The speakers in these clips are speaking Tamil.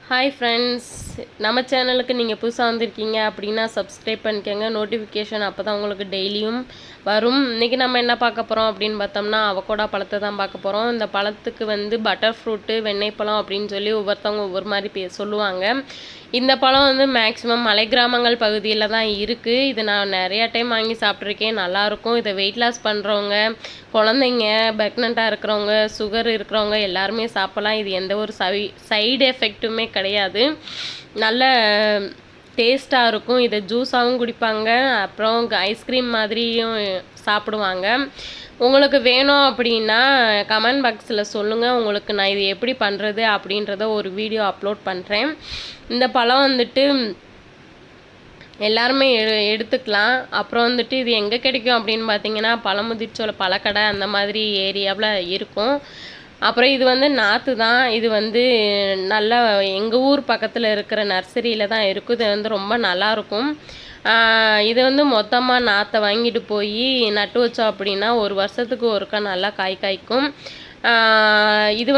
ஹாய் ஃப்ரெண்ட்ஸ், நம்ம சேனலுக்கு நீங்கள் புதுசாக வந்திருக்கீங்க அப்படின்னா சப்ஸ்கிரைப் பண்ணிக்கோங்க. நோட்டிஃபிகேஷன் அப்போ தான் உங்களுக்கு டெய்லியும் வரும். இன்றைக்கி நம்ம என்ன பார்க்க போகிறோம் அப்படின்னு பார்த்தோம்னா அவகோடா பழத்தை தான் பார்க்க போகிறோம். இந்த பழத்துக்கு பட்டர் ஃப்ரூட்டு, வெண்ணெய் பழம் அப்படின்னு சொல்லி ஒவ்வொருத்தவங்க ஒவ்வொரு மாதிரி சொல்லுவாங்க. இந்த பழம் மேக்ஸிமம் மலை கிராமங்கள் பகுதியில் தான் இருக்குது. இது நான் நிறையா டைம் வாங்கி சாப்பிட்ருக்கேன், நல்லாயிருக்கும். இதை வெயிட் லாஸ் பண்ணுறவங்க, குழந்தைங்க, ப்ரெக்னெண்ட்டாக இருக்கிறவங்க, சுகர் இருக்கிறவங்க எல்லாருமே சாப்பிட்லாம். இது எந்த ஒரு சைடு எஃபெக்ட்டுமே கிடையாது. நல்ல டேஸ்ட்டாக இருக்கும். இதை ஜூஸாகவும் குடிப்பாங்க, அப்புறம் ஐஸ்கிரீம் மாதிரியும் சாப்பிடுவாங்க. உங்களுக்கு வேணும் அப்படின்னா கமெண்ட் பாக்ஸில் சொல்லுங்கள். உங்களுக்கு நான் இது எப்படி பண்ணுறது அப்படின்றத ஒரு வீடியோ அப்லோட் பண்ணுறேன். இந்த பழம் எல்லாருமே எடுத்துக்கலாம். அப்புறம் இது எங்கே கிடைக்கும் அப்படின்னு பார்த்தீங்கன்னா பழமுதிர்ச்சோலை பழக்கடை அந்த மாதிரி ஏரியாவில் இருக்கும். அப்புறம் இது நாற்று தான். இது நல்லா எங்கள் ஊர் பக்கத்தில் இருக்கிற நர்சரியில் தான் இருக்கும். இது ரொம்ப நல்லாயிருக்கும். இது மொத்தமாக நாற்றை வாங்கிட்டு போய் நட்டு வச்சோம் அப்படின்னா ஒரு வருஷத்துக்கு ஒருக்கா நல்லா காய்க்கும். இது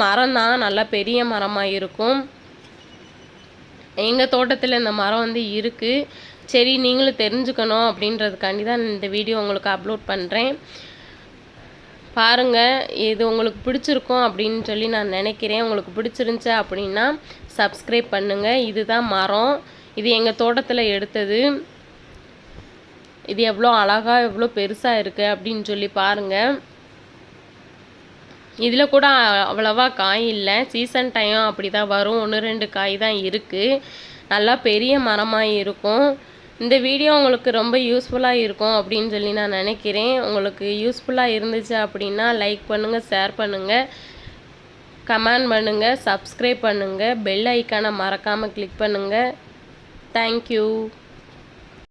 மரம் தான், நல்லா பெரிய மரமாக இருக்கும். எங்கள் தோட்டத்தில் இந்த மரம் இருக்குது. சரி, நீங்களும் தெரிஞ்சுக்கணும் அப்படின்றதுக்காண்டி தான் இந்த வீடியோ உங்களுக்கு அப்லோட் பண்ணுறேன். பாருங்கள், இது உங்களுக்கு பிடிச்சிருக்கும் அப்படின்னு சொல்லி நான் நினைக்கிறேன். உங்களுக்கு பிடிச்சிருந்துச்சு அப்படின்னா சப்ஸ்கிரைப் பண்ணுங்கள். இதுதான் மரம். இது எங்கள் தோட்டத்தில் எடுத்தது. இது எவ்வளோ அழகாக எவ்வளோ பெருசாக இருக்குது அப்படின்னு சொல்லி பாருங்கள். இதில் கூட அவ்வளவா காய் இல்லை. சீசன் டைம் அப்படி தான் வரும். 1-2 காய் தான் இருக்குது. நல்லா பெரிய மரமாக இருக்கும். இந்த வீடியோ உங்களுக்கு ரொம்ப யூஸ்ஃபுல்லாக இருக்கும் அப்படின்னு சொல்லி நான் நினைக்கிறேன். உங்களுக்கு யூஸ்ஃபுல்லாக இருந்துச்சு அப்படின்னா லைக் பண்ணுங்கள், ஷேர் பண்ணுங்கள், கமெண்ட் பண்ணுங்கள், சப்ஸ்கிரைப் பண்ணுங்கள், பெல் ஐக்கானை மறக்காமல் கிளிக் பண்ணுங்கள். தேங்க்யூ.